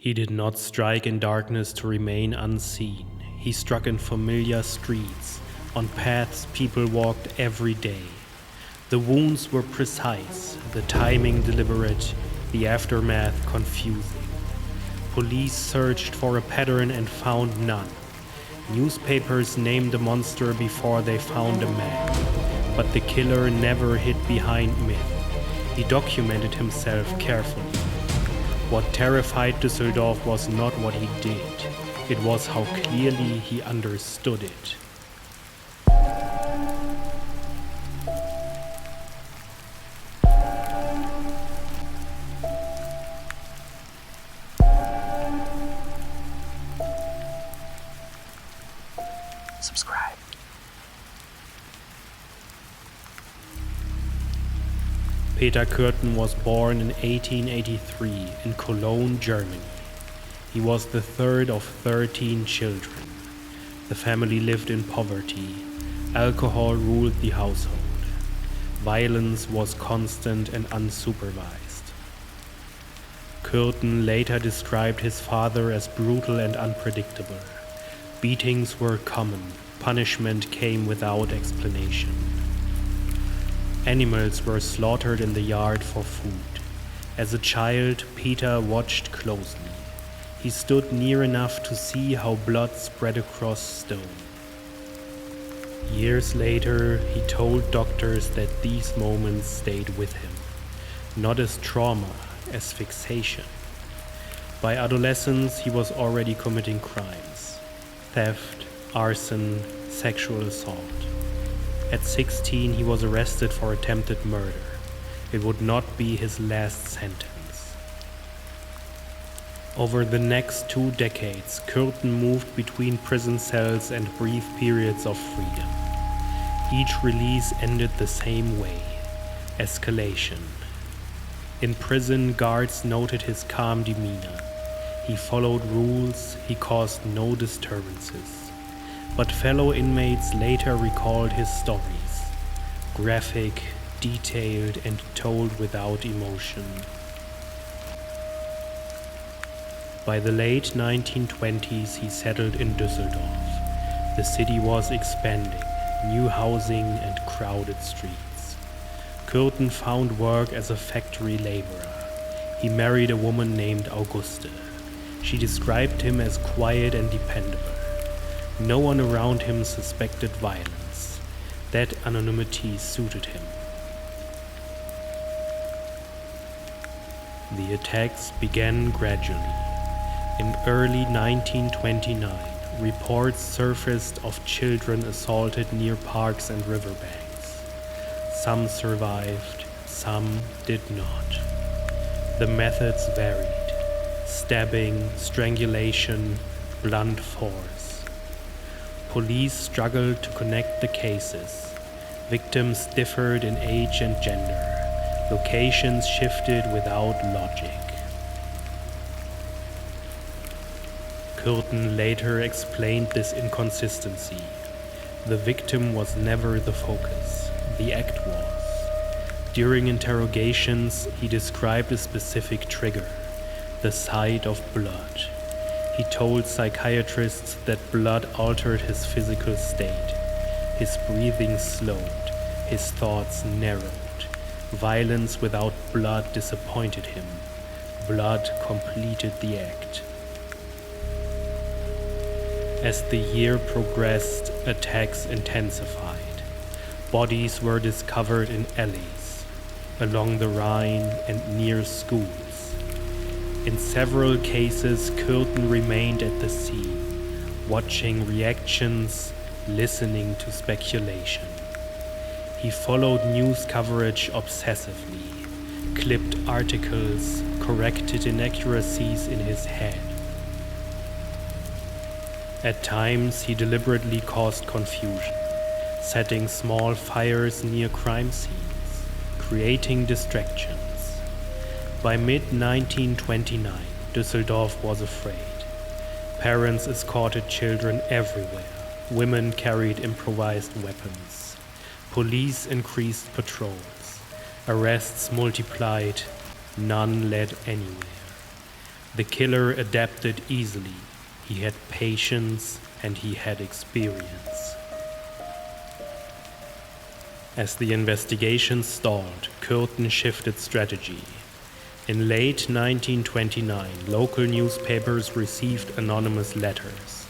He did not strike in darkness to remain unseen. He struck in familiar streets, on paths people walked every day. The wounds were precise, the timing deliberate, the aftermath confusing. Police searched for a pattern and found none. Newspapers named the monster before they found a man. But the killer never hid behind myth. He documented himself carefully. What terrified Düsseldorf was not what he did. It was how clearly he understood it. Subscribe. Peter Kürten was born in 1883 in Cologne, Germany. He was the third of 13 children. The family lived in poverty. Alcohol ruled the household. Violence was constant and unsupervised. Kürten later described his father as brutal and unpredictable. Beatings were common. Punishment came without explanation. Animals were slaughtered in the yard for food. As a child, Peter watched closely. He stood near enough to see how blood spread across stone. Years later, he told doctors that these moments stayed with him, not as trauma, as fixation. By adolescence, he was already committing crimes: theft, arson, sexual assault. At 16, he was arrested for attempted murder. It would not be his last sentence. Over the next 2 decades, Kürten moved between prison cells and brief periods of freedom. Each release ended the same way: escalation. In prison, guards noted his calm demeanor. He followed rules, he caused no disturbances. But fellow inmates later recalled his stories: graphic, detailed, and told without emotion. By the late 1920s, he settled in Düsseldorf. The city was expanding, new housing and crowded streets. Kürten found work as a factory laborer. He married a woman named Auguste. She described him as quiet and dependable. No one around him suspected violence. That anonymity suited him. The attacks began gradually. In early 1929, reports surfaced of children assaulted near parks and riverbanks. Some survived, some did not. The methods varied: stabbing, strangulation, blunt force. Police struggled to connect the cases. Victims differed in age and gender. Locations shifted without logic. Kürten later explained this inconsistency. The victim was never the focus. The act was. During interrogations, he described a specific trigger: the sight of blood. He told psychiatrists that blood altered his physical state. His breathing slowed, his thoughts narrowed. Violence without blood disappointed him. Blood completed the act. As the year progressed, attacks intensified. Bodies were discovered in alleys, along the Rhine, and near schools. In several cases, Kürten remained at the scene, watching reactions, listening to speculation. He followed news coverage obsessively, clipped articles, corrected inaccuracies in his head. At times, he deliberately caused confusion, setting small fires near crime scenes, creating distractions. By mid-1929, Düsseldorf was afraid. Parents escorted children everywhere. Women carried improvised weapons. Police increased patrols. Arrests multiplied. None led anywhere. The killer adapted easily. He had patience and he had experience. As the investigation stalled, Kürten shifted strategy. In late 1929, local newspapers received anonymous letters.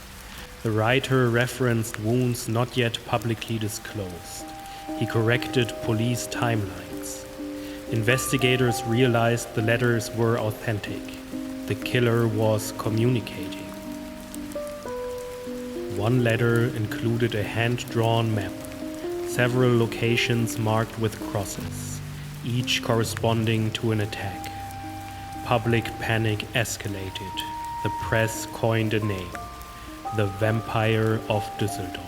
The writer referenced wounds not yet publicly disclosed. He corrected police timelines. Investigators realized the letters were authentic. The killer was communicating. One letter included a hand-drawn map, several locations marked with crosses, each corresponding to an attack. Public panic escalated. The press coined a name, the Vampire of Düsseldorf.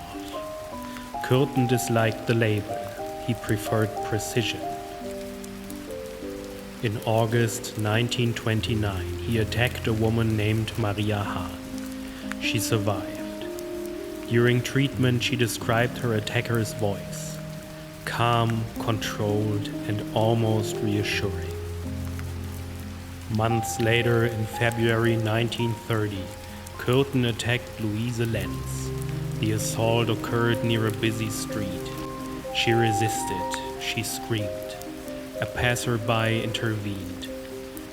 Kürten disliked the label. He preferred precision. In August 1929, he attacked a woman named Maria Hahn. She survived. During treatment, she described her attacker's voice, calm, controlled, and almost reassuring. Months later, in February 1930, Kürten attacked Louise Lenz. The assault occurred near a busy street. She resisted. She screamed. A passerby intervened.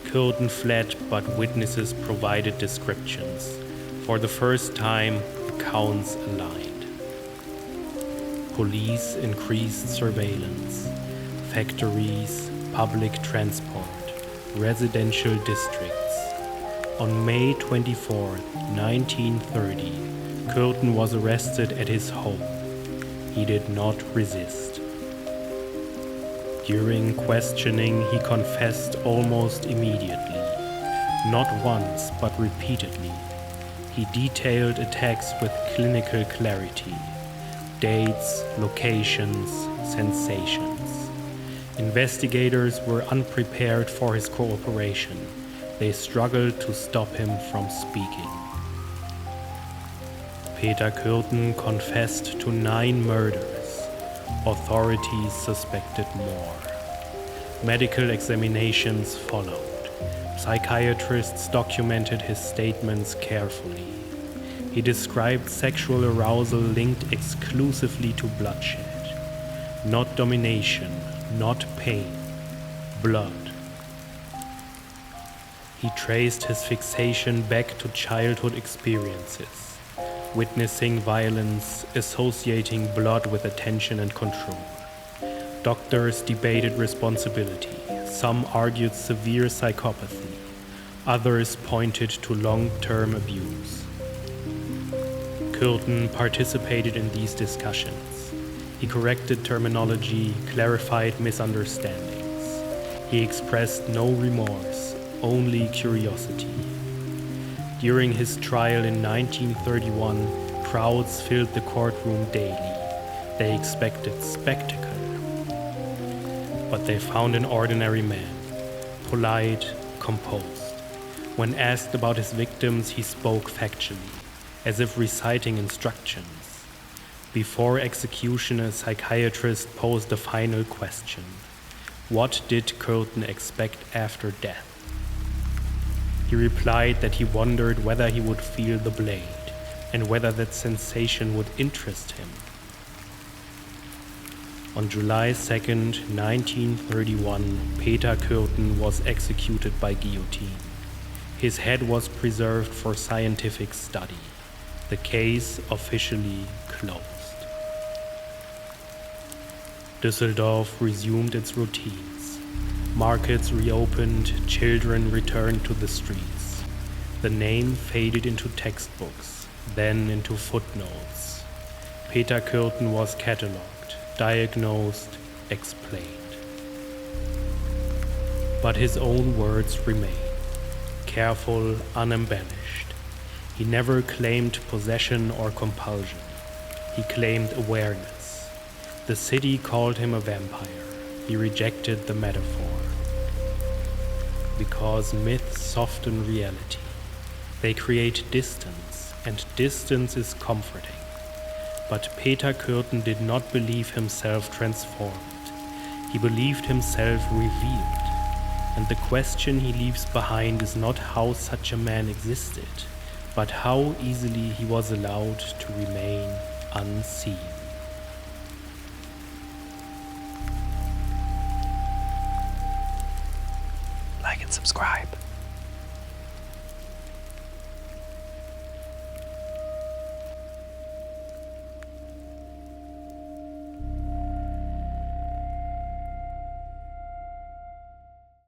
Kürten fled, but witnesses provided descriptions. For the first time, accounts aligned. Police increased surveillance. Factories, public transport, residential districts. On May 24, 1930, Kürten was arrested at his home. He did not resist. During questioning, he confessed almost immediately, not once but repeatedly. He detailed attacks with clinical clarity, dates, locations, sensations. Investigators were unprepared for his cooperation. They struggled to stop him from speaking. Peter Kürten confessed to 9 murders. Authorities suspected more. Medical examinations followed. Psychiatrists documented his statements carefully. He described sexual arousal linked exclusively to bloodshed. Not domination, not pain, blood. He traced his fixation back to childhood experiences, witnessing violence, associating blood with attention and control. Doctors debated responsibility. Some argued severe psychopathy. Others pointed to long-term abuse. Kürten participated in these discussions. He corrected terminology, clarified misunderstandings. He expressed no remorse, only curiosity. During his trial in 1931, crowds filled the courtroom daily. They expected spectacle. But they found an ordinary man, polite, composed. When asked about his victims, he spoke factually, as if reciting instructions. Before execution, a psychiatrist posed a final question. What did Kürten expect after death? He replied that he wondered whether he would feel the blade, and whether that sensation would interest him. On July 2nd, 1931, Peter Kürten was executed by guillotine. His head was preserved for scientific study. The case officially closed. Düsseldorf resumed its routines. Markets reopened, children returned to the streets. The name faded into textbooks, then into footnotes. Peter Kürten was catalogued, diagnosed, explained. But his own words remain, careful, unembellished. He never claimed possession or compulsion. He claimed awareness. The city called him a vampire. He rejected the metaphor. Because myths soften reality. They create distance, and distance is comforting. But Peter Kürten did not believe himself transformed. He believed himself revealed. And the question he leaves behind is not how such a man existed, but how easily he was allowed to remain unseen. Like and subscribe.